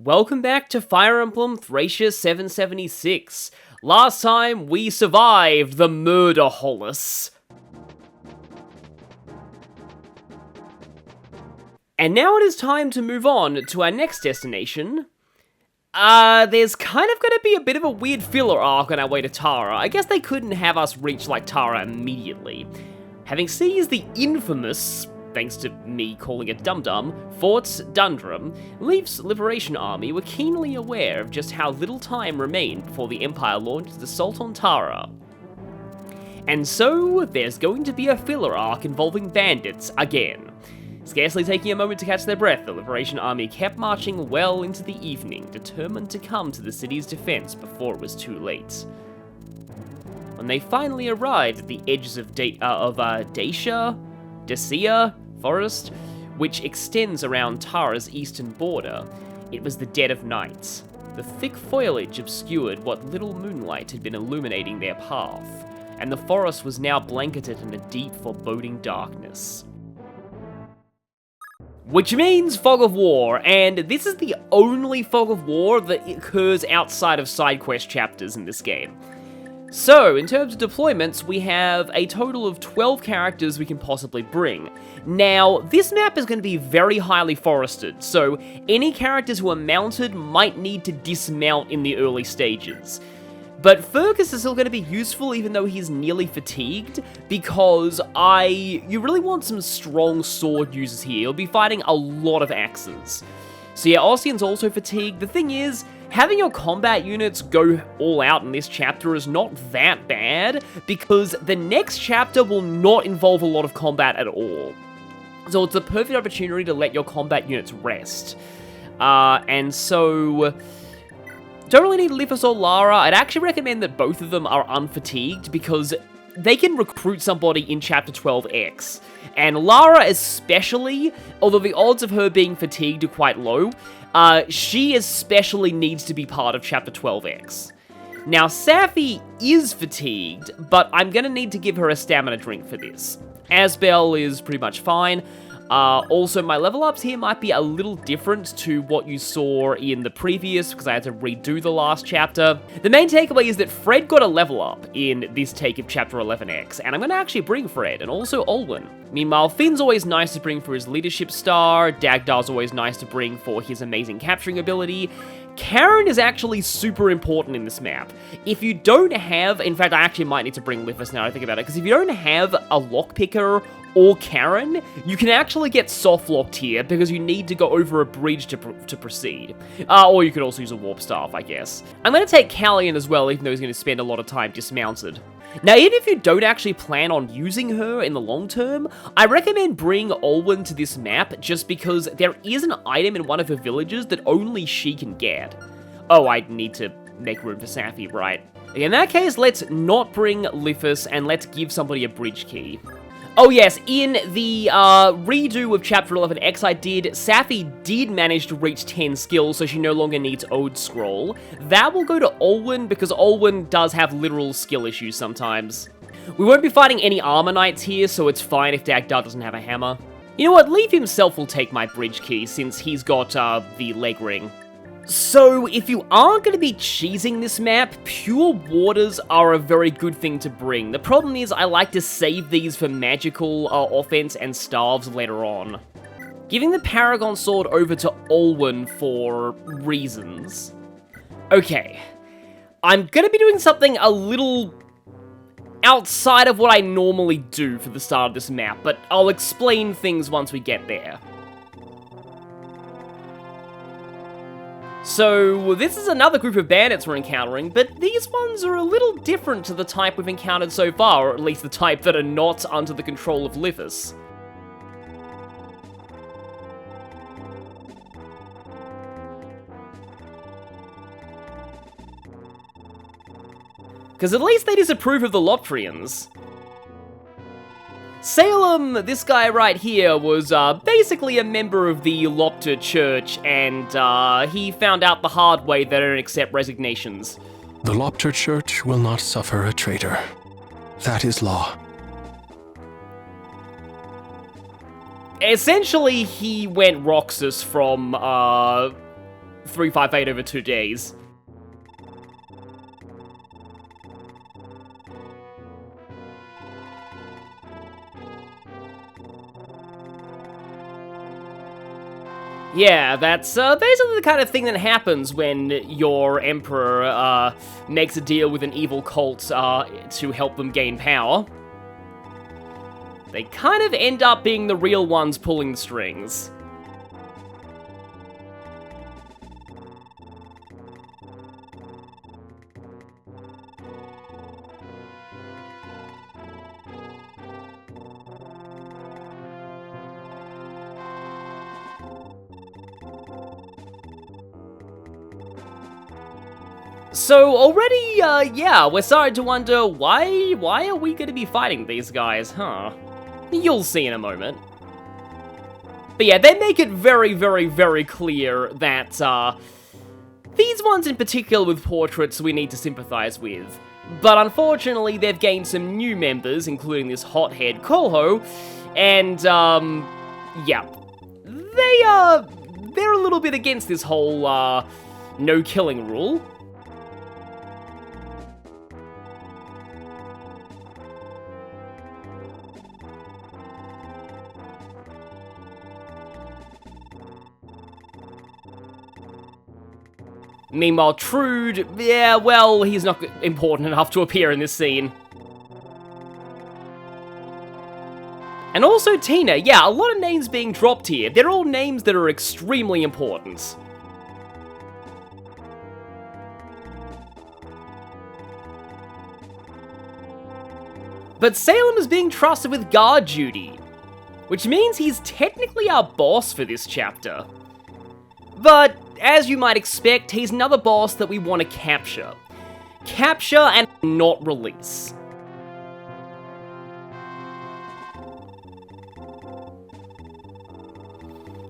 Welcome back to Fire Emblem Thracia 776. Last time, we survived the Murder Hollis. And now it is time to move on to our next destination. There's kind of gonna be a bit of a weird filler arc on our way to Tara. I guess they couldn't have us reach, Tara immediately. Having seized the infamous, thanks to me calling it Dum-Dum, Fort Dundrum, Leaf's Liberation Army were keenly aware of just how little time remained before the Empire launched its assault on Tara. And so, there's going to be a filler arc involving bandits again. Scarcely taking a moment to catch their breath, the Liberation Army kept marching well into the evening, determined to come to the city's defense before it was too late. When they finally arrived at the edges of Dacia forest, which extends around Tara's eastern border, it was the dead of night. The thick foliage obscured what little moonlight had been illuminating their path, and the forest was now blanketed in a deep, foreboding darkness. Which means Fog of War, and this is the only Fog of War that occurs outside of side quest chapters in this game. So, in terms of deployments, we have a total of 12 characters we can possibly bring. Now, this map is going to be very highly forested, so any characters who are mounted might need to dismount in the early stages. But Fergus is still going to be useful even though he's nearly fatigued, because you really want some strong sword users here. You'll be fighting a lot of axes. So yeah, Ossian's also fatigued. The thing is, having your combat units go all out in this chapter is not that bad, because the next chapter will not involve a lot of combat at all. So it's a perfect opportunity to let your combat units rest. And so, don't really need Lithus or Lara. I'd actually recommend that both of them are unfatigued, because they can recruit somebody in Chapter 12X. And Lara especially, although the odds of her being fatigued are quite low, she especially needs to be part of Chapter 12X. Now, Safi is fatigued, but I'm going to need to give her a stamina drink for this. Asbel is pretty much fine. Also, my level ups here might be a little different to what you saw in the previous, because I had to redo the last chapter. The main takeaway is that Fred got a level up in this take of Chapter 11X, and I'm going to actually bring Fred, and also Olwen. Meanwhile, Finn's always nice to bring for his leadership star, Dagdar's always nice to bring for his amazing capturing ability. Karen is actually super important in this map. If you don't have, in fact, I actually might need to bring Lithus now I think about it, because if you don't have a lockpicker or Karen, you can actually get soft-locked here, because you need to go over a bridge to proceed. Or you could also use a warp staff, I guess. I'm going to take Callian as well, even though he's going to spend a lot of time dismounted. Now, even if you don't actually plan on using her in the long term, I recommend bring Olwen to this map, just because there is an item in one of her villages that only she can get. Oh, I need to make room for Safi, right. In that case, let's not bring Lithus, and let's give somebody a bridge key. Oh yes, in the redo of Chapter 11X Safi did manage to reach 10 skills, so she no longer needs Ode Scroll. That will go to Olwen, because Olwen does have literal skill issues sometimes. We won't be fighting any Armor Knights here, so it's fine if Dagdar doesn't have a hammer. You know what, Leaf himself will take my bridge key, since he's got the leg ring. So, if you aren't going to be cheesing this map, Pure Waters are a very good thing to bring. The problem is, I like to save these for magical offense and staves later on. Giving the Paragon Sword over to Olwen for reasons. Okay, I'm going to be doing something a little outside of what I normally do for the start of this map, but I'll explain things once we get there. So, this is another group of bandits we're encountering, but these ones are a little different to the type we've encountered so far, or at least the type that are not under the control of Lithus. Because at least they disapprove of the Loptrians. Salem, this guy right here, was basically a member of the Lopter Church, and he found out the hard way they don't accept resignations. The Lopter Church will not suffer a traitor. That is law. Essentially, he went Roxas from 358 over 2 days. Yeah, that's basically the kind of thing that happens when your emperor makes a deal with an evil cult to help them gain power. They kind of end up being the real ones pulling the strings. So already, yeah, we're starting to wonder why are we going to be fighting these guys, huh? You'll see in a moment. But yeah, they make it very, very, very clear that, these ones in particular with portraits we need to sympathize with. But unfortunately, they've gained some new members, including this hothead Kolho, and, yeah. They're a little bit against this whole, no killing rule. Meanwhile, Trude, yeah, well, he's not important enough to appear in this scene. And also Tina, yeah, a lot of names being dropped here. They're all names that are extremely important. But Salem is being trusted with guard duty, which means he's technically our boss for this chapter. But, as you might expect, he's another boss that we want to capture. Capture and not release.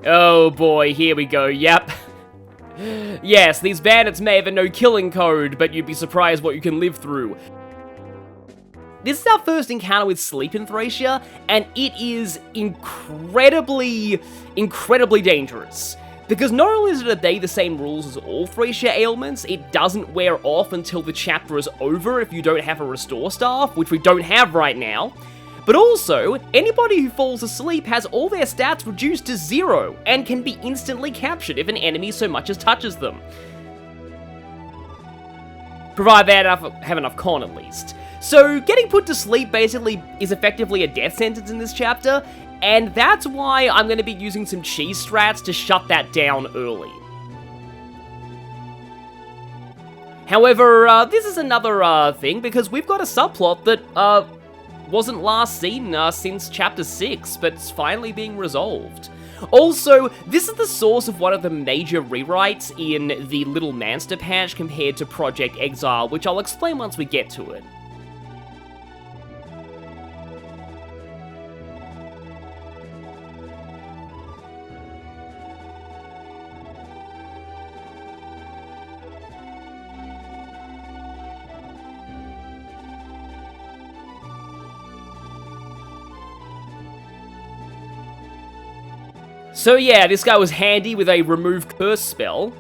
Oh boy, here we go, yep. Yes, these bandits may have a no-killing code, but you'd be surprised what you can live through. This is our first encounter with sleep in Thracia, and it is incredibly, incredibly dangerous. Because not only does it obey the same rules as all Thracia ailments, it doesn't wear off until the chapter is over if you don't have a restore staff, which we don't have right now. But also, anybody who falls asleep has all their stats reduced to 0, and can be instantly captured if an enemy so much as touches them. Provided they have enough con, at least. So, getting put to sleep basically is effectively a death sentence in this chapter, and that's why I'm going to be using some cheese strats to shut that down early. However, this is another thing, because we've got a subplot that wasn't last seen since Chapter 6, but it's finally being resolved. Also, this is the source of one of the major rewrites in the Little Manster patch compared to Project Exile, which I'll explain once we get to it. So yeah, this guy was handy with a remove curse spell.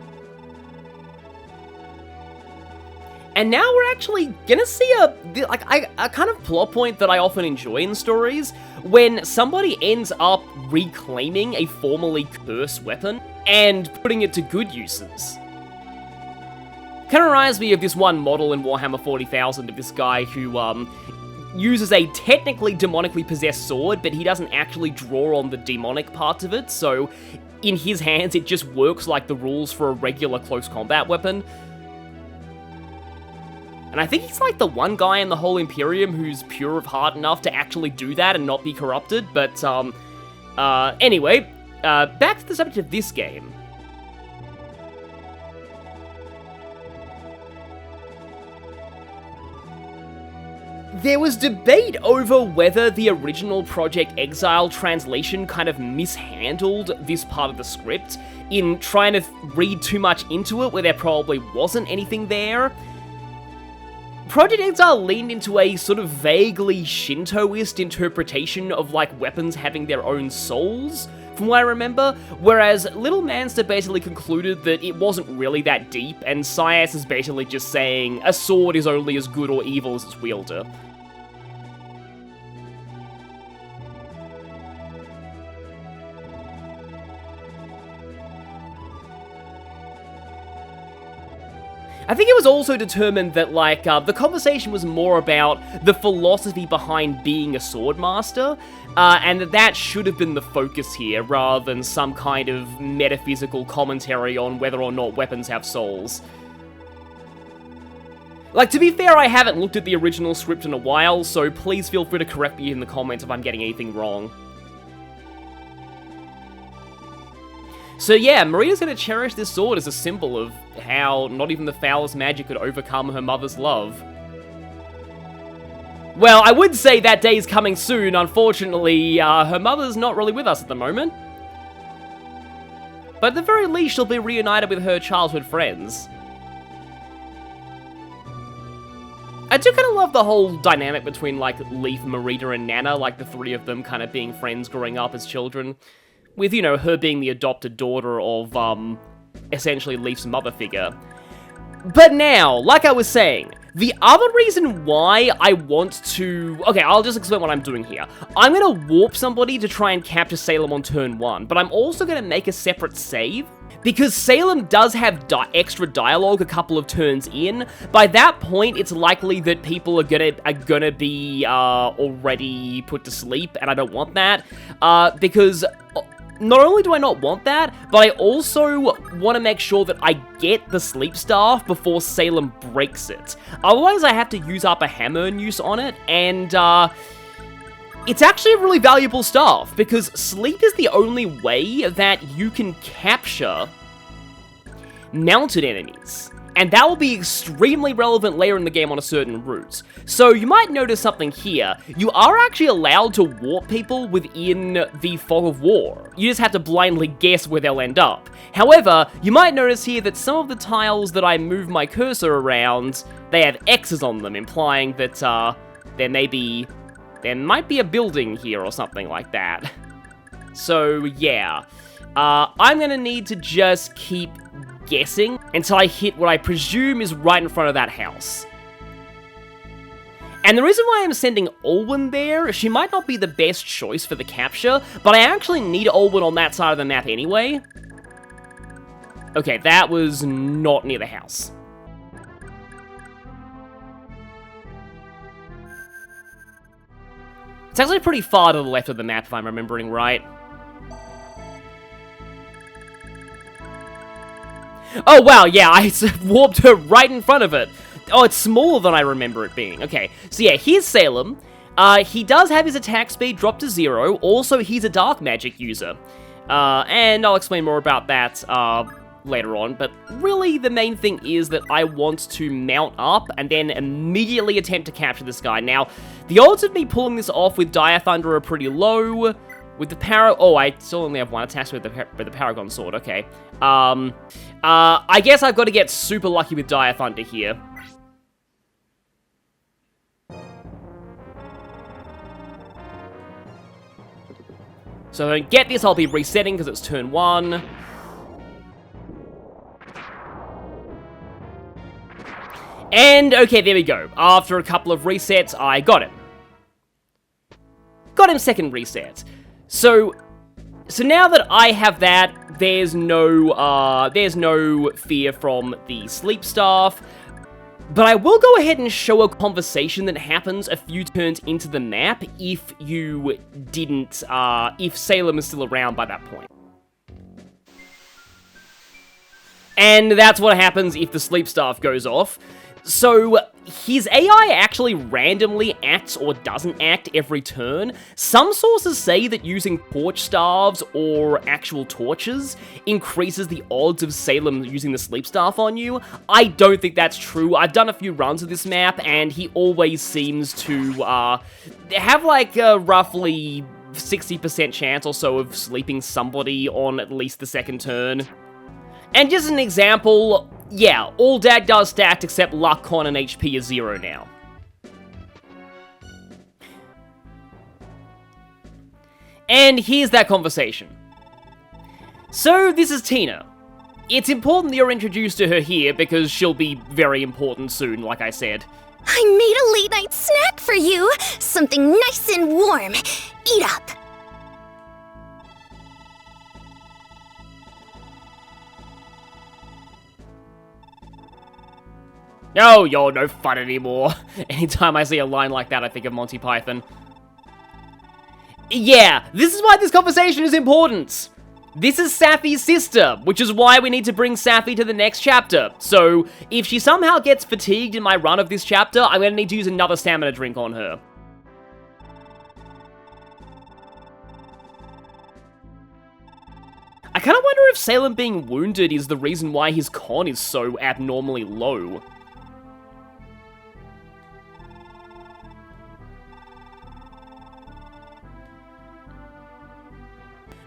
And now we're actually gonna see a kind of plot point that I often enjoy in stories, when somebody ends up reclaiming a formerly cursed weapon and putting it to good uses. Kind of reminds me of this one model in Warhammer 40,000 of this guy who, uses a technically demonically possessed sword, but he doesn't actually draw on the demonic parts of it, so in his hands it just works like the rules for a regular close combat weapon. And I think he's like the one guy in the whole Imperium who's pure of heart enough to actually do that and not be corrupted, but anyway, back to the subject of this game. There was debate over whether the original Project Exile translation kind of mishandled this part of the script in trying to read too much into it where there probably wasn't anything there. Project Exile leaned into a sort of vaguely Shintoist interpretation of like weapons having their own souls from what I remember, whereas Little Manster basically concluded that it wasn't really that deep, and Syas is basically just saying a sword is only as good or evil as its wielder. I think it was also determined that, like, the conversation was more about the philosophy behind being a swordmaster, and that should have been the focus here, rather than some kind of metaphysical commentary on whether or not weapons have souls. Like, to be fair, I haven't looked at the original script in a while, so please feel free to correct me in the comments if I'm getting anything wrong. So yeah, Maria's gonna cherish this sword as a symbol of how not even the foulest magic could overcome her mother's love. Well, I would say that day is coming soon. Unfortunately, her mother's not really with us at the moment. But at the very least, she'll be reunited with her childhood friends. I do kind of love the whole dynamic between, like, Leaf, Marita, and Nana, like the three of them kind of being friends growing up as children. With, you know, her being the adopted daughter of, essentially Leaf's mother figure. But now, like I was saying, the other reason why I want to... Okay, I'll just explain what I'm doing here. I'm gonna warp somebody to try and capture Salem on turn 1, but I'm also gonna make a separate save, because Salem does have extra dialogue a couple of turns in. By that point, it's likely that people are gonna be, already put to sleep, and I don't want that, because... Not only do I not want that, but I also want to make sure that I get the sleep staff before Salem breaks it. Otherwise, I have to use up a hammer use on it, and it's actually a really valuable staff, because sleep is the only way that you can capture mounted enemies. And that will be extremely relevant later in the game on a certain route. So you might notice something here. You are actually allowed to warp people within the Fog of War. You just have to blindly guess where they'll end up. However, you might notice here that some of the tiles that I move my cursor around, they have X's on them, implying that there might be a building here or something like that. So yeah, I'm gonna need to just keep guessing until I hit what I presume is right in front of that house. And the reason why I'm sending Olwen there, she might not be the best choice for the capture, but I actually need Olwen on that side of the map anyway. Okay, that was not near the house. It's actually pretty far to the left of the map if I'm remembering right. Oh, wow, yeah, I warped her right in front of it. Oh, it's smaller than I remember it being. Okay, so yeah, here's Salem. He does have his attack speed dropped to 0. Also, he's a dark magic user. And I'll explain more about that later on. But really, the main thing is that I want to mount up and then immediately attempt to capture this guy. Now, the odds of me pulling this off with Dire Thunder are pretty low. With the Oh, I still only have one attack with the Paragon Sword, okay. I guess I've got to get super lucky with Dire Thunder here. So if I don't get this, I'll be resetting because it's turn 1. And, okay, there we go. After a couple of resets, I got him. Got him second reset. So now that I have that, there's no fear from the sleep staff. But I will go ahead and show a conversation that happens a few turns into the map if you didn't, if Salem is still around by that point. And that's what happens if the sleep staff goes off. So, his AI actually randomly acts or doesn't act every turn. Some sources say that using torch staves or actual torches increases the odds of Salem using the sleep staff on you. I don't think that's true. I've done a few runs of this map, and he always seems to have like a roughly 60% chance or so of sleeping somebody on at least the second turn. And just an example, yeah, all DAG does stacked except luck, con, and HP is 0 now. And here's that conversation. So this is Tina. It's important that you're introduced to her here because she'll be very important soon, like I said. I made a late-night snack for you! Something nice and warm. Eat up! Oh, you're no fun anymore. Anytime I see a line like that, I think of Monty Python. Yeah, this is why this conversation is important. This is Safi's sister, which is why we need to bring Safi to the next chapter. So, if she somehow gets fatigued in my run of this chapter, I'm going to need to use another stamina drink on her. I kind of wonder if Salem being wounded is the reason why his con is so abnormally low.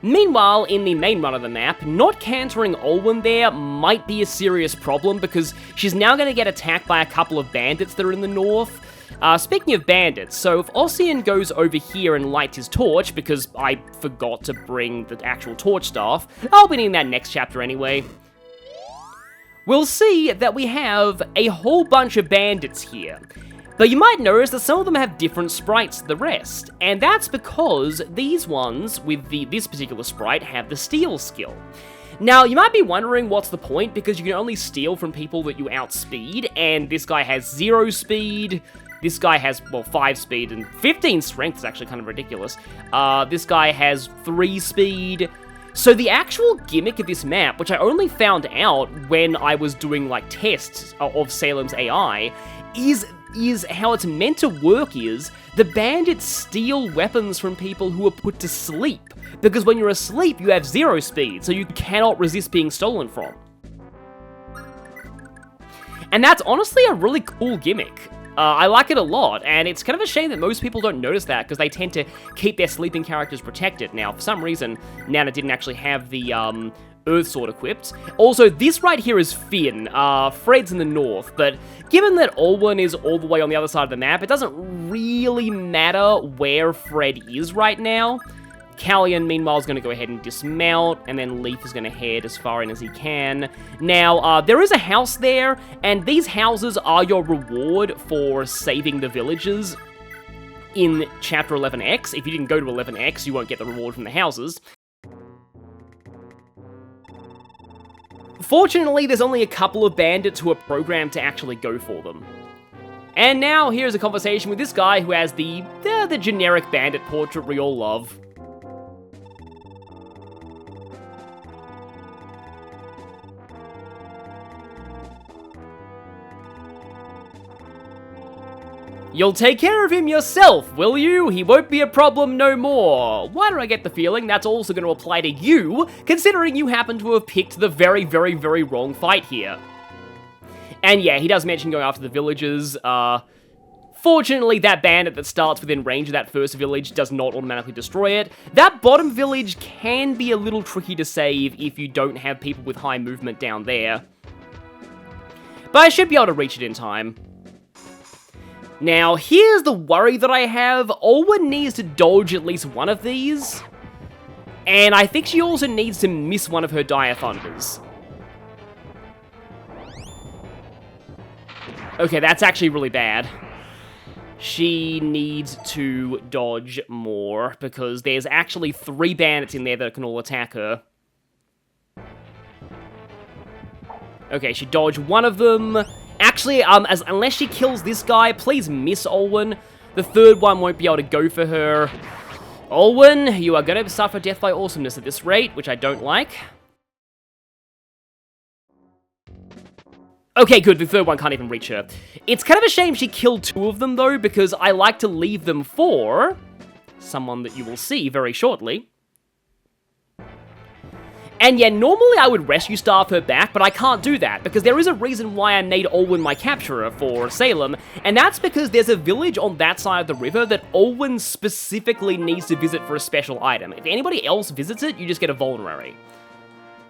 Meanwhile, in the main run of the map, not cantering Olwen there might be a serious problem because she's now going to get attacked by a couple of bandits that are in the north. Speaking of bandits, so if Ossian goes over here and lights his torch, because I forgot to bring the actual torch staff, I'll be needing that next chapter anyway, we'll see that we have a whole bunch of bandits here. But you might notice that some of them have different sprites to the rest, and that's because these ones with this particular sprite have the steal skill. Now, you might be wondering what's the point, because you can only steal from people that you outspeed, and this guy has 0 speed, this guy has, well, 5 speed, and 15 strength is actually kind of ridiculous. This guy has 3 speed. So the actual gimmick of this map, which I only found out when I was doing, like, tests of Salem's AI, is how it's meant to work is, the bandits steal weapons from people who are put to sleep. Because when you're asleep, you have 0 speed, so you cannot resist being stolen from. And that's honestly a really cool gimmick. I like it a lot, and it's kind of a shame that most people don't notice that, because they tend to keep their sleeping characters protected. Now, for some reason, Nana didn't actually have the, Earth Sword equipped. Also, this right here is Finn. Fred's in the north, but given that Olwen is all the way on the other side of the map, it doesn't really matter where Fred is right now. Callion, meanwhile, is going to go ahead and dismount, and then Leaf is going to head as far in as he can. Now, there is a house there, and these houses are your reward for saving the villagers in Chapter 11X. If you didn't go to 11X, you won't get the reward from the houses. Fortunately, there's only a couple of bandits who are programmed to actually go for them. And now, here's a conversation with this guy who has the generic bandit portrait we all love. You'll take care of him yourself, will you? He won't be a problem no more. Why do I get the feeling that's also going to apply to you, considering you happen to have picked the very, very, very wrong fight here? And yeah, he does mention going after the villagers. Fortunately, that bandit that starts within range of that first village does not automatically destroy it. That bottom village can be a little tricky to save if you don't have people with high movement down there. But I should be able to reach it in time. Now, here's the worry that I have. Olwen needs to dodge at least one of these. And I think she also needs to miss one of her Dire Thunders. Okay, that's actually really bad. She needs to dodge more, because there's actually 3 bandits in there that can all attack her. Okay, she dodged one of them. Actually, unless she kills this guy, please miss Olwen. The third one won't be able to go for her. Olwen, you are going to suffer death by awesomeness at this rate, which I don't like. Okay, good, the third one can't even reach her. It's kind of a shame she killed 2 of them, though, because I like to leave them for someone that you will see very shortly. And yeah, normally I would rescue staff her back, but I can't do that, because there is a reason why I made Olwen my capturer for Salem, and that's because there's a village on that side of the river that Olwen specifically needs to visit for a special item. If anybody else visits it, you just get a vulnerary.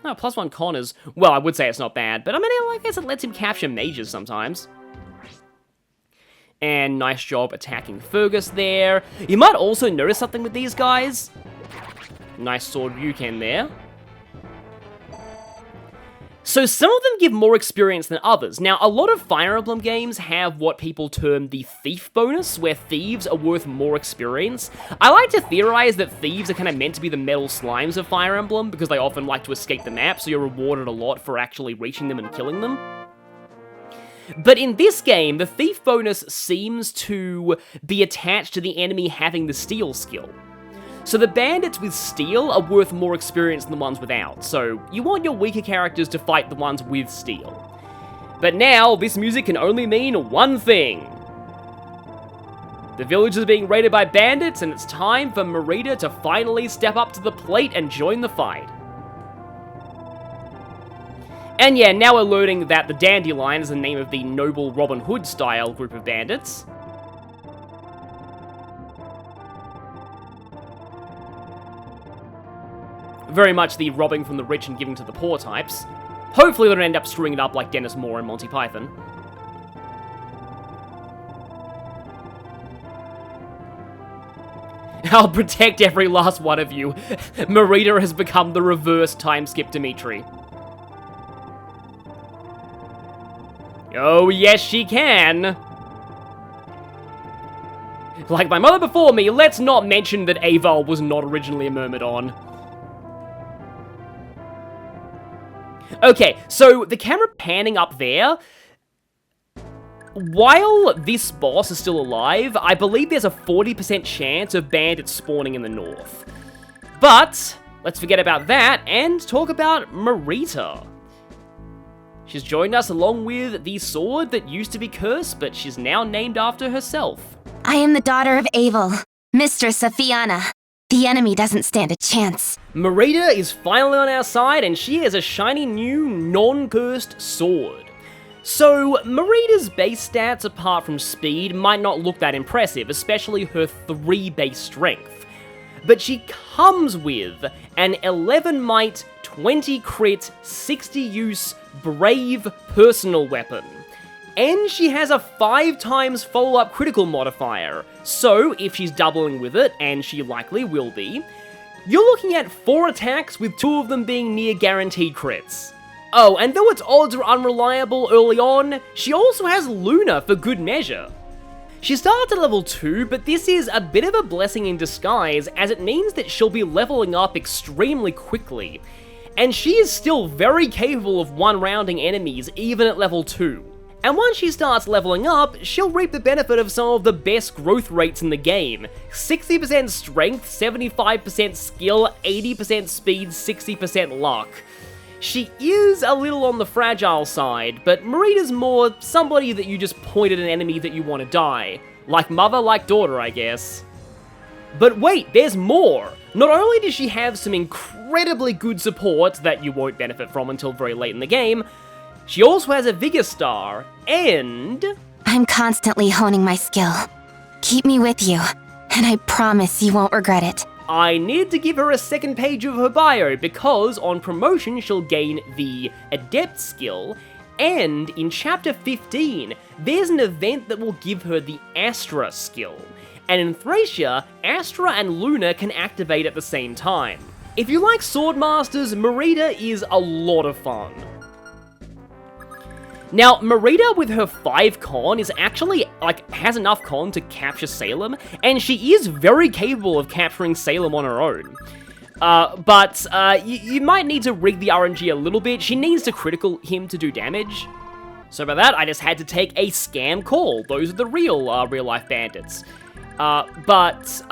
Oh, +1 con is, well, I would say it's not bad, but I mean, I guess it lets him capture mages sometimes. And nice job attacking Fergus there. You might also notice something with these guys. Nice sword Ryuken there. So some of them give more experience than others. Now, a lot of Fire Emblem games have what people term the Thief bonus, where thieves are worth more experience. I like to theorize that thieves are kind of meant to be the metal slimes of Fire Emblem, because they often like to escape the map, so you're rewarded a lot for actually reaching them and killing them. But in this game, the Thief bonus seems to be attached to the enemy having the Steal skill. So the bandits with Steel are worth more experience than the ones without, so you want your weaker characters to fight the ones with Steel. But now, this music can only mean one thing. The village is being raided by bandits, and it's time for Merida to finally step up to the plate and join the fight. And yeah, now we're learning that the Dandelion is the name of the noble Robin Hood-style group of bandits. Very much the robbing from the rich and giving to the poor types. Hopefully they don't end up screwing it up like Dennis Moore and Monty Python. I'll protect every last one of you. Merida has become the reverse time skip Dimitri. Oh yes she can! Like my mother before me, let's not mention that Aval was not originally a Myrmidon. Okay, so the camera panning up there, while this boss is still alive, I believe there's a 40% chance of bandits spawning in the north. But, let's forget about that and talk about Merida. She's joined us along with the sword that used to be cursed, but she's now named after herself. I am the daughter of Aval, Mistress of Fianna. The enemy doesn't stand a chance. Merida is finally on our side, and she has a shiny new, non-cursed sword. So, Merida's base stats, apart from speed, might not look that impressive, especially her 3 base strength. But she comes with an 11 might, 20 crit, 60 use, brave personal weapon. And she has a 5 times follow-up critical modifier, so if she's doubling with it, and she likely will be, you're looking at 4 attacks with 2 of them being near guaranteed crits. Oh, and though its odds are unreliable early on, she also has Luna for good measure. She starts at level 2, but this is a bit of a blessing in disguise, as it means that she'll be leveling up extremely quickly. And she is still very capable of one-rounding enemies, even at level 2. And once she starts leveling up, she'll reap the benefit of some of the best growth rates in the game. 60% strength, 75% skill, 80% speed, 60% luck. She is a little on the fragile side, but Merida's more somebody that you just point at an enemy that you want to die. Like mother, like daughter, I guess. But wait, there's more! Not only does she have some incredibly good support that you won't benefit from until very late in the game, she also has a Vigor Star, and... I'm constantly honing my skill. Keep me with you, and I promise you won't regret it. I need to give her a second page of her bio, because on promotion she'll gain the Adept skill, and in Chapter 15, there's an event that will give her the Astra skill. And in Thracia, Astra and Luna can activate at the same time. If you like Swordmasters, Merida is a lot of fun. Now, Merida with her 5 con is actually, has enough con to capture Salem, and she is very capable of capturing Salem on her own. But you might need to rig the RNG a little bit. She needs to critical him to do damage. So by that, I just had to take a scam call. Those are the real-life bandits. But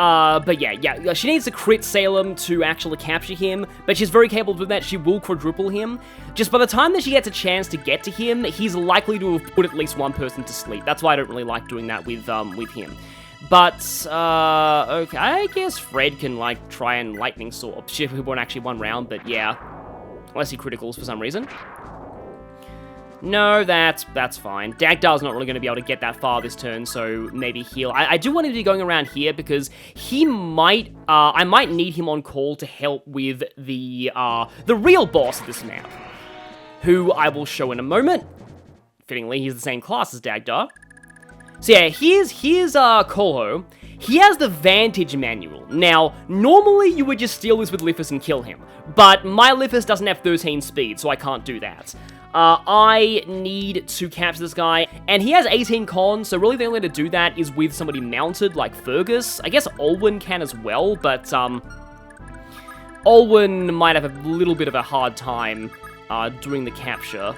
yeah, she needs to crit Salem to actually capture him, but she's very capable of doing that. She will quadruple him. Just by the time that she gets a chance to get to him, he's likely to have put at least one person to sleep. That's why I don't really like doing that with him. But, okay, I guess Fred can, try and lightning sword. She won't actually one round, but yeah. Unless he criticals for some reason. No, that's fine. Dagdar's not really going to be able to get that far this turn, so maybe he'll... I do want him to be going around here because he might... I might need him on call to help with the real boss of this map, who I will show in a moment. Fittingly, he's the same class as Dagdar. So yeah, here's Kolho. he has the Vantage Manual. Now, normally you would just steal this with Lithus and kill him, but my Lithus doesn't have 13 speed, so I can't do that. I need to capture this guy, and he has 18 con, so really the only way to do that is with somebody mounted, like Fergus. I guess Olwen can as well, but, Olwen might have a little bit of a hard time, doing the capture.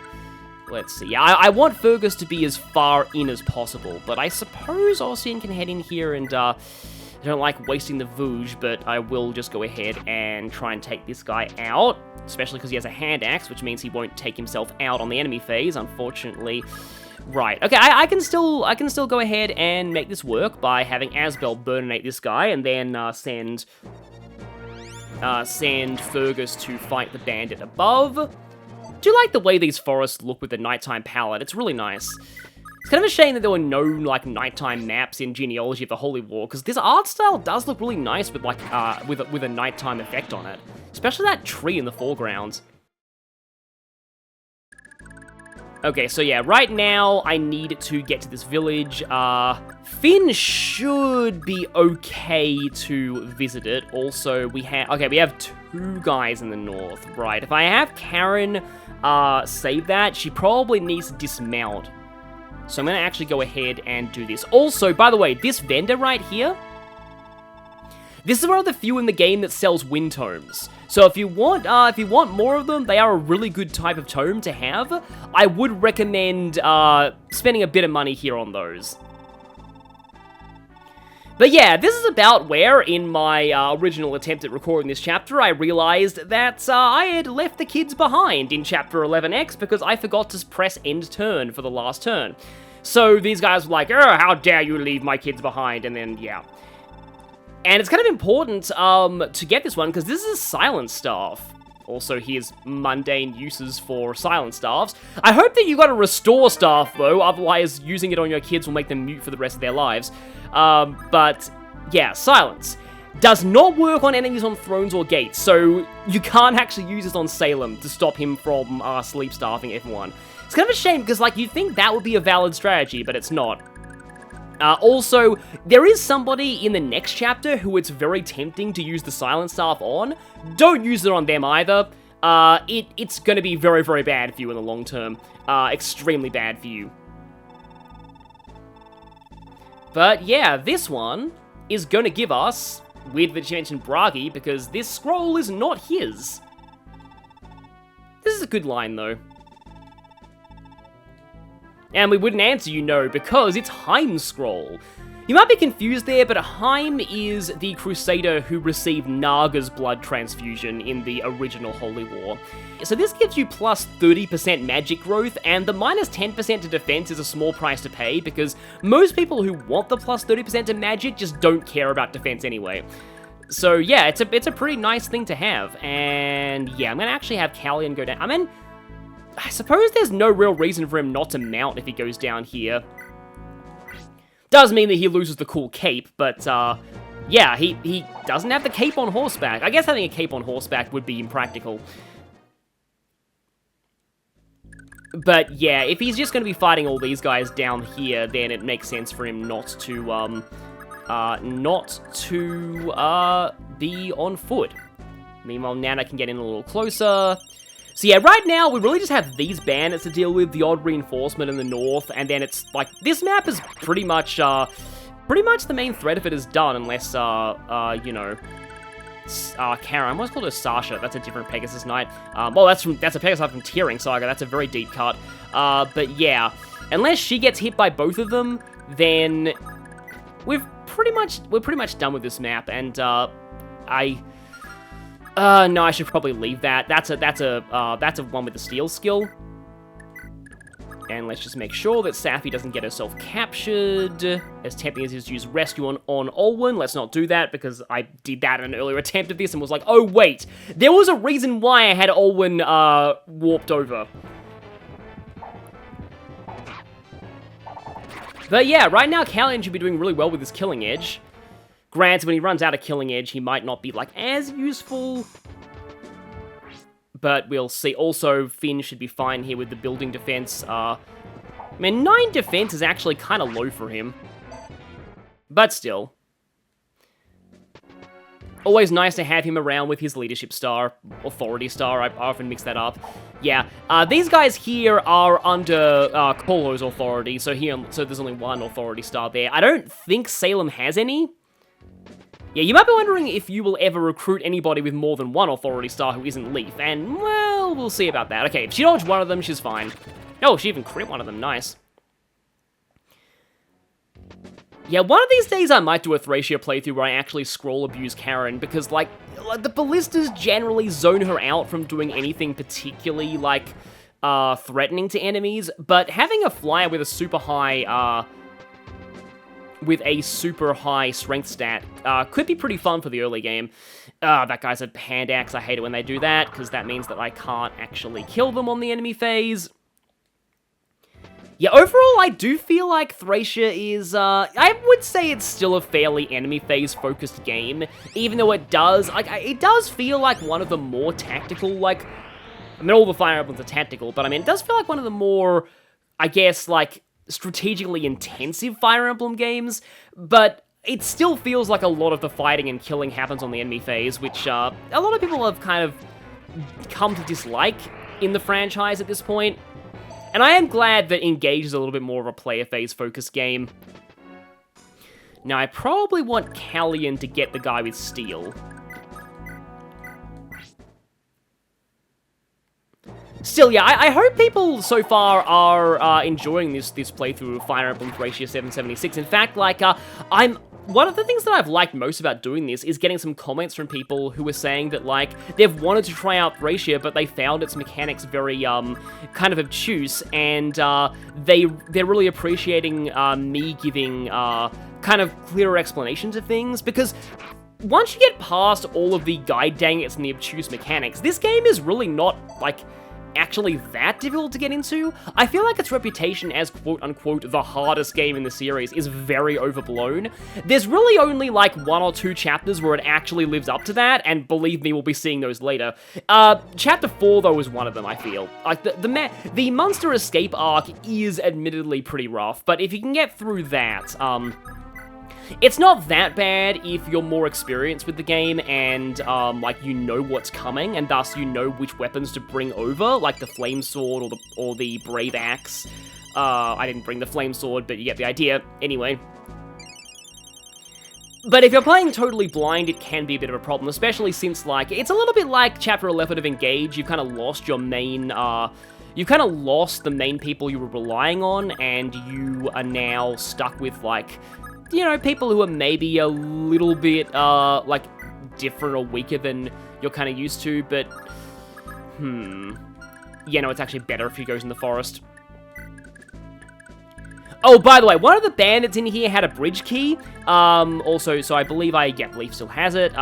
Let's see. Yeah, I want Fergus to be as far in as possible, but I suppose Ossian can head in here and, I don't like wasting the Vouge, but I will just go ahead and try and take this guy out, especially because he has a hand axe, which means he won't take himself out on the enemy phase, unfortunately. Right, okay, I can still go ahead and make this work by having Asbel burninate this guy, and then send Fergus to fight the bandit above. I do like the way these forests look with the nighttime palette. It's really nice. It's kind of a shame that there were no, like, nighttime maps in Genealogy of the Holy War, because this art style does look really nice with, like, with a nighttime effect on it. Especially that tree in the foreground. Okay, so yeah, right now I need to get to this village. Finn should be okay to visit it. Also, we have 2 guys in the north, right? If I have Karen save that, she probably needs to dismount. So I'm going to actually go ahead and do this. Also, by the way, this vendor right here, this is one of the few in the game that sells wind tomes. So if you want more of them, they are a really good type of tome to have. I would recommend spending a bit of money here on those. But yeah, this is about where, in my original attempt at recording this chapter, I realized that I had left the kids behind in Chapter 11X because I forgot to press end turn for the last turn. So these guys were like, "Oh, how dare you leave my kids behind," and then, yeah. And it's kind of important to get this one, because this is a silent staff. Also, here's mundane uses for silent staffs. I hope that you got a restore staff, though, otherwise using it on your kids will make them mute for the rest of their lives. But, yeah, silence. Does not work on enemies on thrones or gates, so you can't actually use this on Salem to stop him from sleep staffing everyone. It's kind of a shame, because, like, you'd think that would be a valid strategy, but it's not. Also, there is somebody in the next chapter who it's very tempting to use the silent staff on. Don't use it on them either. It's going to be very, very bad for you in the long term. Extremely bad for you. But yeah, this one is going to give us, weird that you mentioned Bragi, because this scroll is not his. This is a good line, though. And we wouldn't answer you no, because it's Heim's scroll. You might be confused there, but Heim is the Crusader who received Naga's blood transfusion in the original Holy War. So this gives you plus 30% magic growth, and the minus 10% to defense is a small price to pay, because most people who want the plus 30% to magic just don't care about defense anyway. So yeah, it's a pretty nice thing to have, and yeah, I'm gonna actually have Callion go down. I suppose there's no real reason for him not to mount if he goes down here. Does mean that he loses the cool cape, but, yeah, he doesn't have the cape on horseback. I guess having a cape on horseback would be impractical. But, yeah, if he's just going to be fighting all these guys down here, then it makes sense for him not to be on foot. Meanwhile, Nana can get in a little closer. So yeah, right now, we really just have these bandits to deal with, the odd reinforcement in the north, and then it's, like, this map is pretty much the main thread of it is done, unless, you know, Karen, I almost called her Sasha, that's a different Pegasus Knight. Well, that's a Pegasus Knight from Tearing Saga, that's a very deep cut. But yeah, unless she gets hit by both of them, then we're pretty much done with this map, and, no, I should probably leave that. That's a one with the steel skill. And let's just make sure that Safi doesn't get herself captured. As tempting as it is to use rescue on Olwen, let's not do that, because I did that in an earlier attempt of this and was like, oh wait, there was a reason why I had Olwen warped over. But yeah, right now Callion should be doing really well with his killing edge. Granted, when he runs out of killing edge, he might not be, like, as useful. But we'll see. Also, Finn should be fine here with the building defense. I mean, 9 defense is actually kind of low for him. But still. Always nice to have him around with his leadership star, authority star, I often mix that up. Yeah, these guys here are under Kolo's authority, so there's only one authority star there. I don't think Salem has any. Yeah, you might be wondering if you will ever recruit anybody with more than one authority star who isn't Leaf, and, well, we'll see about that. Okay, if she dodged one of them, she's fine. Oh, she even crit one of them, nice. Yeah, one of these days I might do a Thracia playthrough where I actually scroll abuse Karen, because, like, the ballistas generally zone her out from doing anything particularly, like, threatening to enemies, but having a flyer with a super high, strength stat, could be pretty fun for the early game. That guy's a hand axe, I hate it when they do that, because that means that I can't actually kill them on the enemy phase. Yeah, overall, I do feel like Thracia is, I would say it's still a fairly enemy phase-focused game, even though it does feel like one of the more tactical, like, I mean, all the Fire Emblems are tactical, but I mean, it does feel like one of the more, I guess, like, strategically intensive Fire Emblem games, but it still feels like a lot of the fighting and killing happens on the enemy phase, which, a lot of people have kind of come to dislike in the franchise at this point. And I am glad that Engage is a little bit more of a player phase-focused game. Now, I probably want Callian to get the guy with steel. Still, yeah, I hope people so far are enjoying this playthrough of Fire Emblem Thracia 776. In fact, like, one of the things that I've liked most about doing this is getting some comments from people who are saying that, like, they've wanted to try out Thracia, but they found its mechanics very, kind of obtuse, and, they're really appreciating, me giving, kind of clearer explanations of things, because once you get past all of the guide dangits and the obtuse mechanics, this game is really not, like, actually that difficult to get into. I feel like its reputation as quote-unquote the hardest game in the series is very overblown. There's really only like 1 or 2 chapters where it actually lives up to that, and believe me, we'll be seeing those later. Chapter 4, though, is one of them, I feel. Like, the Munster Escape arc is admittedly pretty rough, but if you can get through that, it's not that bad if you're more experienced with the game and, like, you know what's coming, and thus you know which weapons to bring over, like the Flame Sword or the Brave Axe. I didn't bring the Flame Sword, but you get the idea. Anyway. But if you're playing totally blind, it can be a bit of a problem, especially since, like, it's a little bit like Chapter 11 of Engage. You've kind of lost your main, you've kind of lost the main people you were relying on, and you are now stuck with, like, you know, people who are maybe a little bit, like, different or weaker than you're kind of used to, but, yeah, no, it's actually better if he goes in the forest. Oh, by the way, one of the bandits in here had a bridge key, also, so I believe Leaf still has it,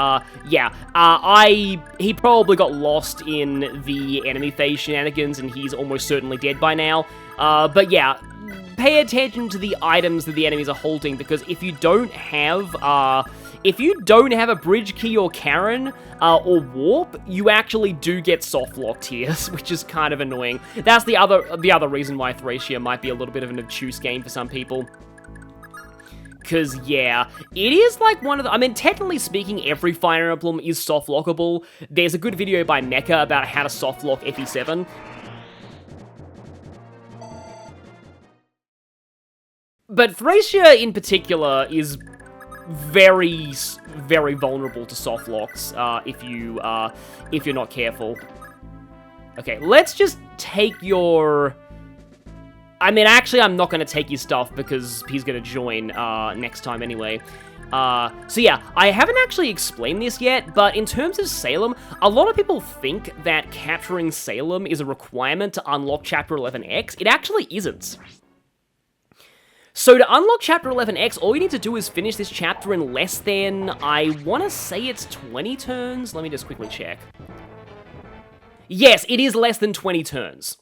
he probably got lost in the enemy phase shenanigans, and he's almost certainly dead by now, but yeah, pay attention to the items that the enemies are holding, because if you don't have a bridge key or Karen, or warp, you actually do get soft-locked here, which is kind of annoying. That's the other reason why Thracia might be a little bit of an obtuse game for some people. Because, yeah, it is like one of the... I mean, technically speaking, every Fire Emblem is soft-lockable. There's a good video by Mecha about how to soft-lock FE7. But Thracia, in particular, is very, very vulnerable to soft locks, if you're not careful. Okay, let's just take your... I mean, actually, I'm not going to take his stuff, because he's going to join, next time anyway. So yeah, I haven't actually explained this yet, but in terms of Salem, a lot of people think that capturing Salem is a requirement to unlock Chapter 11X. It actually isn't. So to unlock Chapter 11X, all you need to do is finish this chapter in less than, I want to say it's 20 turns? Let me just quickly check. Yes, it is less than 20 turns.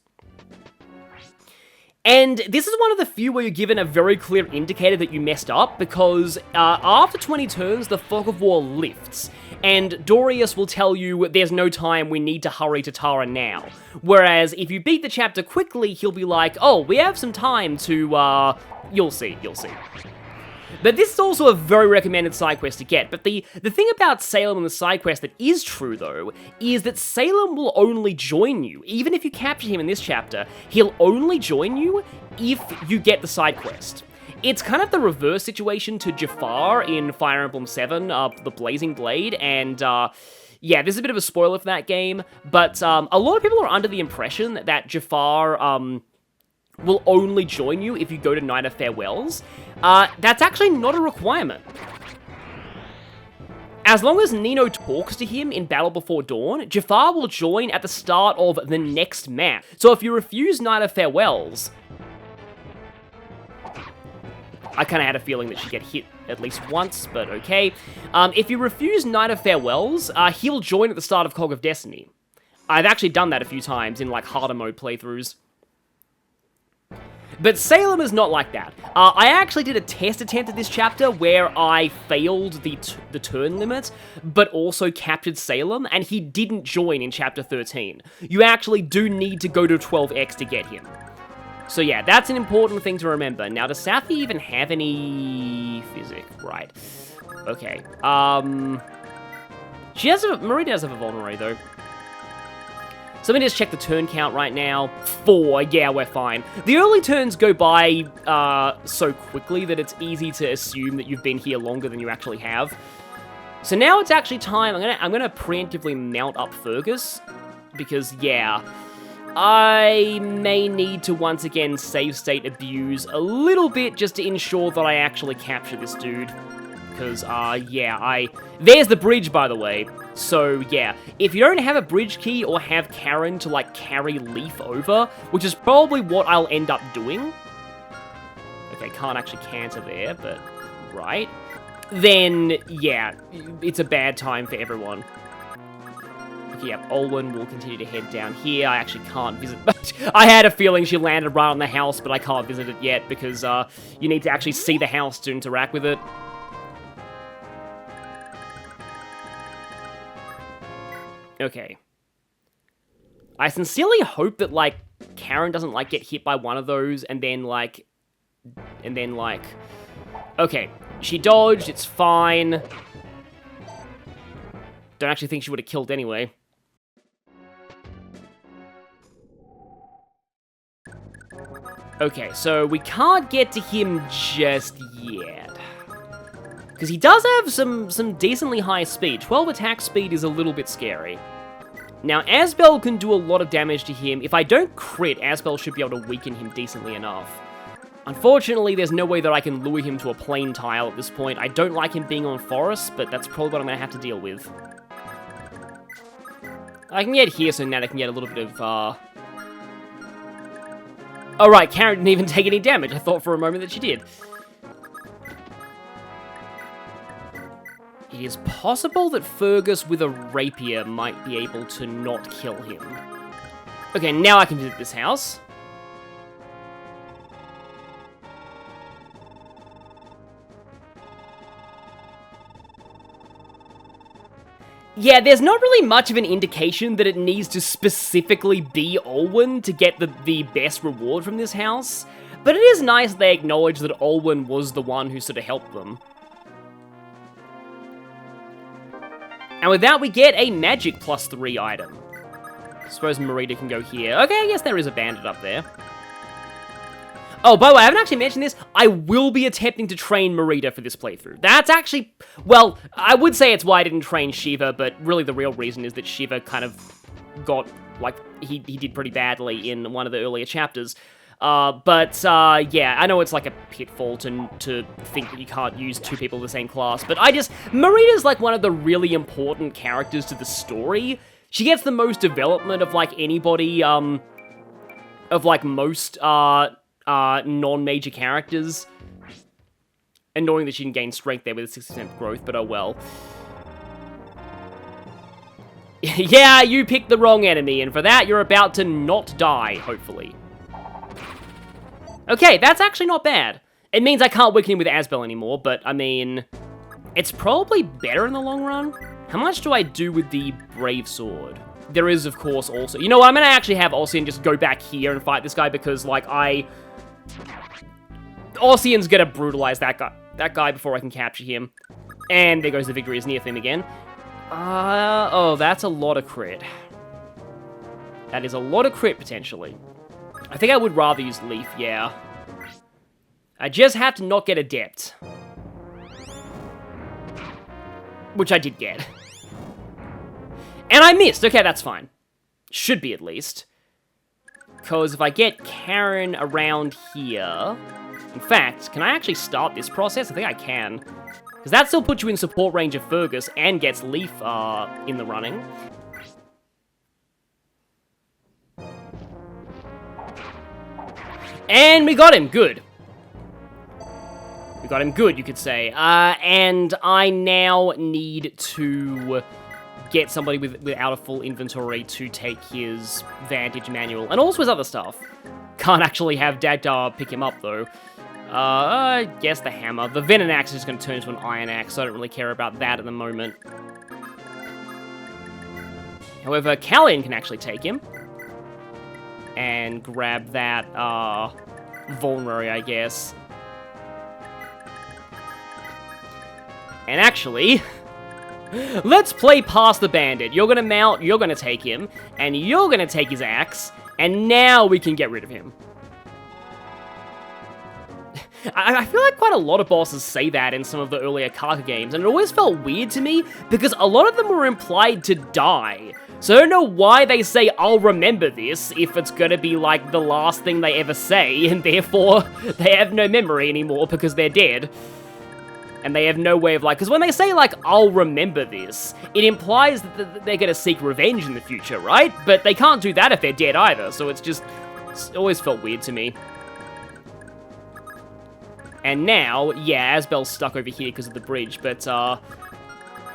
And this is one of the few where you're given a very clear indicator that you messed up, because after 20 turns, the Fog of War lifts, and Dorius will tell you, there's no time, we need to hurry to Tara now. Whereas, if you beat the chapter quickly, he'll be like, oh, we have some time to, you'll see. But this is also a very recommended side quest to get. But the thing about Salem and the side quest that is true, though, is that Salem will only join you. Even if you capture him in this chapter, he'll only join you if you get the side quest. It's kind of the reverse situation to Jafar in Fire Emblem 7, the Blazing Blade, and yeah, this is a bit of a spoiler for that game, but a lot of people are under the impression that Jafar will only join you if you go to Night of Farewells. That's actually not a requirement. As long as Nino talks to him in Battle Before Dawn, Jafar will join at the start of the next map. So if you refuse Night of Farewells, I kind of had a feeling that she'd get hit at least once, but okay. If you refuse Night of Farewells, he'll join at the start of Cog of Destiny. I've actually done that a few times in, like, harder mode playthroughs. But Salem is not like that. I actually did a test attempt at this chapter where I failed the turn limit, but also captured Salem, and he didn't join in Chapter 13. You actually do need to go to 12x to get him. So yeah, that's an important thing to remember. Now, does Safi even have any physic? Right. Okay. Marie does have a vulnerary, though. So let me just check the turn count right now. 4, yeah, we're fine. The early turns go by so quickly that it's easy to assume that you've been here longer than you actually have. So now it's actually time. I'm gonna preemptively mount up Fergus, because yeah, I may need to once again save state abuse a little bit just to ensure that I actually capture this dude. Because, yeah, there's the bridge, by the way. So, yeah, if you don't have a bridge key or have Karen to, like, carry Leaf over, which is probably what I'll end up doing. Okay, can't actually canter there, but, right. Then, yeah, it's a bad time for everyone. Okay, yep, Olwen will continue to head down here. I actually can't visit, but I had a feeling she landed right on the house, but I can't visit it yet because, you need to actually see the house to interact with it. Okay. I sincerely hope that, like, Karen doesn't, like, get hit by one of those and then, like... Okay, she dodged, it's fine. Don't actually think she would have killed anyway. Okay, so we can't get to him just yet. Because he does have some decently high speed. 12 attack speed is a little bit scary. Now, Asbel can do a lot of damage to him. If I don't crit, Asbel should be able to weaken him decently enough. Unfortunately, there's no way that I can lure him to a plain tile at this point. I don't like him being on forest, but that's probably what I'm going to have to deal with. I can get here so now I can get a little bit of, Oh, right, Karen didn't even take any damage. I thought for a moment that she did. It is possible that Fergus with a rapier might be able to not kill him. Okay, now I can visit this house. Yeah, there's not really much of an indication that it needs to specifically be Olwen to get the best reward from this house, but it is nice they acknowledge that Olwen was the one who sort of helped them. And with that, we get a magic +3 item. I suppose Marita can go here. Okay, I guess there is a bandit up there. Oh, by the way, I haven't actually mentioned this. I will be attempting to train Marita for this playthrough. That's actually... Well, I would say it's why I didn't train Shiva, but really the real reason is that Shiva kind of got... Like, he did pretty badly in one of the earlier chapters. Yeah, I know it's like a pitfall to think that you can't use two people of the same class, but Marita's like one of the really important characters to the story. She gets the most development of like anybody, of like most, non-major characters. Annoying that she can gain strength there with a 60% growth, but oh well. Yeah, you picked the wrong enemy, and for that, you're about to not die, hopefully. Okay, that's actually not bad. It means I can't weaken him with Asbel anymore, but, I mean... It's probably better in the long run. How much do I do with the Brave Sword? There is, of course, also... You know what, I'm gonna actually have Ossian just go back here and fight this guy, because, like, Ossian's gonna brutalize that guy. that guy before I can capture him. And there goes the victory is near thing again. Oh, that's a lot of crit. That is a lot of crit, potentially. I think I would rather use Leaf, yeah. I just have to not get Adept. Which I did get. And I missed! Okay, that's fine. Should be, at least. Because if I get Karen around here... In fact, can I actually start this process? I think I can. Because that still puts you in support range of Fergus and gets Leaf in the running. And we got him! Good. We got him good, you could say. And I now need to get somebody without a full inventory to take his Vantage manual, and also his other stuff. Can't actually have Dad pick him up, though. I guess the hammer. The Venom Axe is just going to turn into an Iron Axe, so I don't really care about that at the moment. However, Callian can actually take him. And grab that, Vulnerary, I guess. And actually, let's play past the Bandit. You're gonna mount, you're gonna take him, and you're gonna take his axe, and now we can get rid of him. I feel like quite a lot of bosses say that in some of the earlier Kaka games, and it always felt weird to me, because a lot of them were implied to die. So I don't know why they say, I'll remember this, if it's gonna be like the last thing they ever say, and therefore they have no memory anymore because they're dead. And they have no way of, like, because when they say, like, I'll remember this, it implies that they're gonna seek revenge in the future, right? But they can't do that if they're dead either, so it's always felt weird to me. And now, yeah, Asbel's stuck over here because of the bridge, but,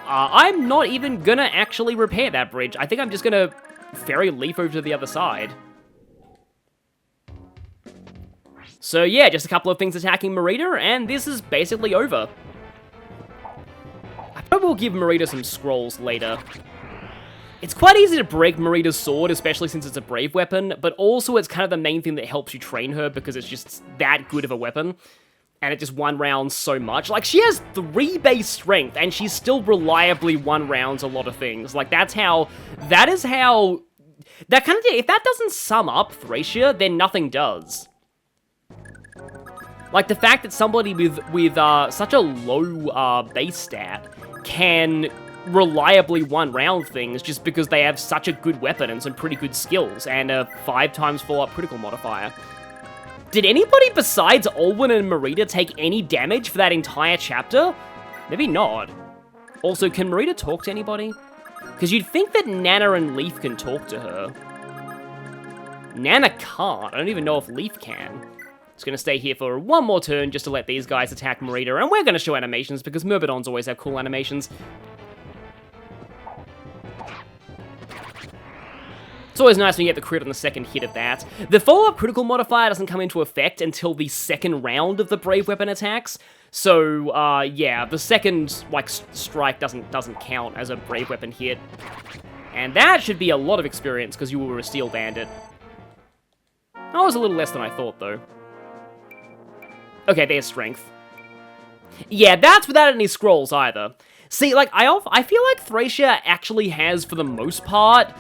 I'm not even gonna actually repair that bridge. I think I'm just gonna ferry Leaf over to the other side. So yeah, just a couple of things attacking Marita, and this is basically over. I probably will give Marita some scrolls later. It's quite easy to break Marita's sword, especially since it's a brave weapon, but also it's kind of the main thing that helps you train her because it's just that good of a weapon. And it just one rounds so much. Like, she has 3 base strength, and she's still reliably one rounds a lot of things. Like, that is how, that kind of, if that doesn't sum up Thracia, then nothing does. Like, the fact that somebody with such a low base stat can reliably one-round things just because they have such a good weapon and some pretty good skills, and a 5x full-up critical modifier. Did anybody besides Olwen and Marita take any damage for that entire chapter? Maybe not. Also, can Marita talk to anybody? Because you'd think that Nana and Leaf can talk to her. Nana can't. I don't even know if Leaf can. Just gonna stay here for one more turn just to let these guys attack Marita, and we're gonna show animations because Myrmidons always have cool animations. It's always nice when you get the crit on the second hit of that. The follow-up critical modifier doesn't come into effect until the second round of the brave weapon attacks. So, yeah, the second, like, strike doesn't count as a brave weapon hit. And that should be a lot of experience because you were a steel bandit. That was a little less than I thought, though. Okay, there's strength. Yeah, that's without any scrolls either. See, like, I feel like Thracia actually has, for the most part,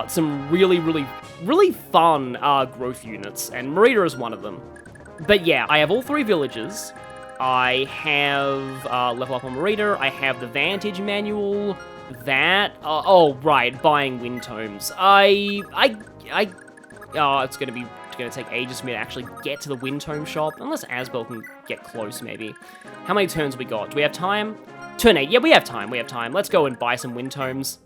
some really fun growth units, and Marita is one of them. But yeah, I have all 3 villages. I have level up on Marita. I have the Vantage manual. That oh right, buying wind tomes. Oh, it's gonna take ages for me to actually get to the wind tome shop, unless Asbel can get close. Maybe. How many turns we got? Do we have time? Turn 8. Yeah, we have time. Let's go and buy some wind tomes.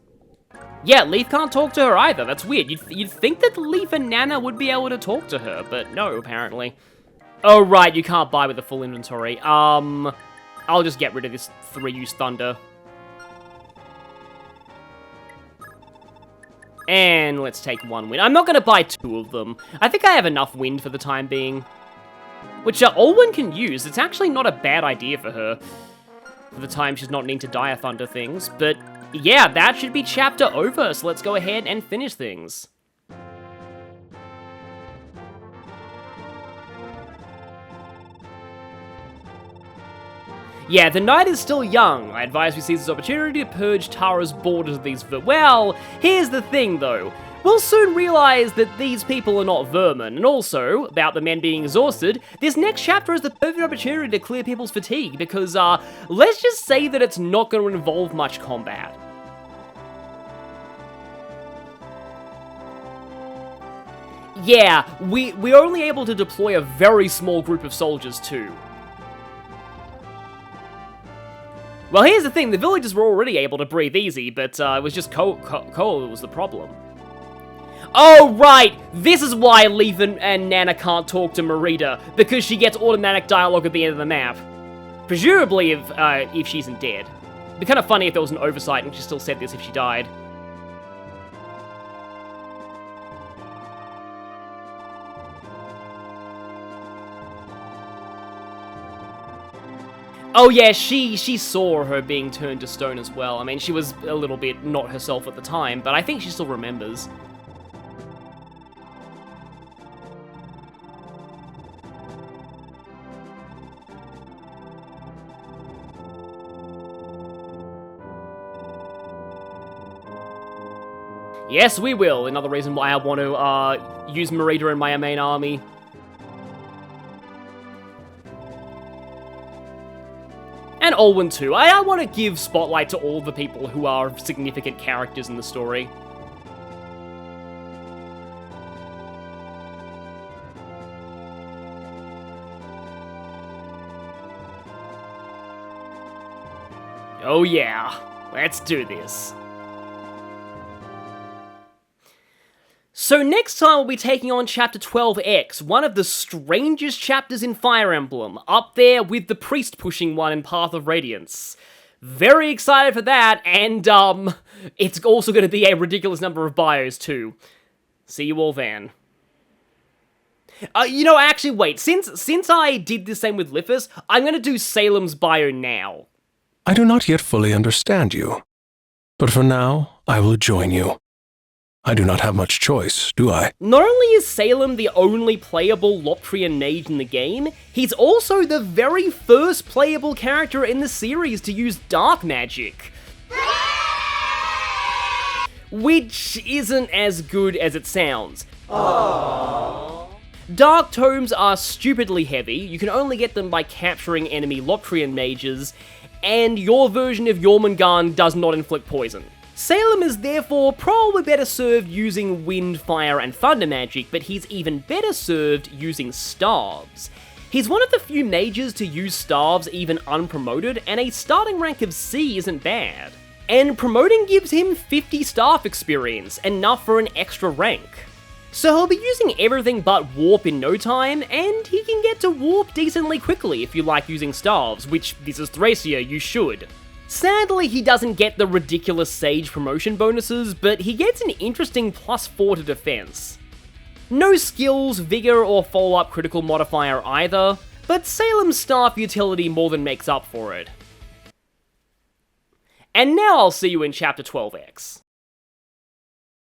Yeah, Leaf can't talk to her either. That's weird. You'd think that Leaf and Nana would be able to talk to her, but no, apparently. Oh, right, you can't buy with a full inventory. I'll just get rid of this 3-use Thunder. And let's take 1 wind. I'm not going to buy 2 of them. I think I have enough wind for the time being. Which Olwen can use. It's actually not a bad idea for her. For the time she's not needing to Dire Thunder things, but... yeah, that should be chapter over, so let's go ahead and finish things. Yeah, the night is still young. I advise we seize this opportunity to purge Tara's borders of these well, here's the thing though. We'll soon realize that these people are not vermin, and also, about the men being exhausted, this next chapter is the perfect opportunity to clear people's fatigue, because, let's just say that it's not going to involve much combat. Yeah, we're only able to deploy a very small group of soldiers too. Well, here's the thing, the villagers were already able to breathe easy, but it was just cold that was the problem. Oh, right! This is why Leaf and Nana can't talk to Merida, because she gets automatic dialogue at the end of the map. Presumably if she isn't dead. It'd be kind of funny if there was an oversight and she still said this if she died. Oh yeah, she saw her being turned to stone as well. I mean, she was a little bit not herself at the time, but I think she still remembers. Yes, we will. Another reason why I want to use Merida in my main army. And Olwen too. I want to give spotlight to all the people who are significant characters in the story. Oh yeah, let's do this. So next time we'll be taking on Chapter 12X, one of the strangest chapters in Fire Emblem, up there with the priest pushing one in Path of Radiance. Very excited for that, and it's also going to be a ridiculous number of bios too. See you all then. You know, actually wait, since I did the same with Lithus, I'm going to do Salem's bio now. I do not yet fully understand you, but for now, I will join you. I do not have much choice, do I? Not only is Salem the only playable Loptrian mage in the game, he's also the very first playable character in the series to use dark magic. Which isn't as good as it sounds. Aww. Dark tomes are stupidly heavy, you can only get them by capturing enemy Loptrian mages, and your version of Jormungand does not inflict poison. Salem is therefore probably better served using wind, fire, and thunder magic, but he's even better served using staves. He's one of the few mages to use staves even unpromoted, and a starting rank of C isn't bad. And promoting gives him 50 staff experience, enough for an extra rank. So he'll be using everything but warp in no time, and he can get to warp decently quickly if you like using staves, which this is Thracia, you should. Sadly, he doesn't get the ridiculous Sage promotion bonuses, but he gets an interesting +4 to defense. No skills, vigor, or follow-up critical modifier either, but Salem's staff utility more than makes up for it. And now I'll see you in Chapter 12X.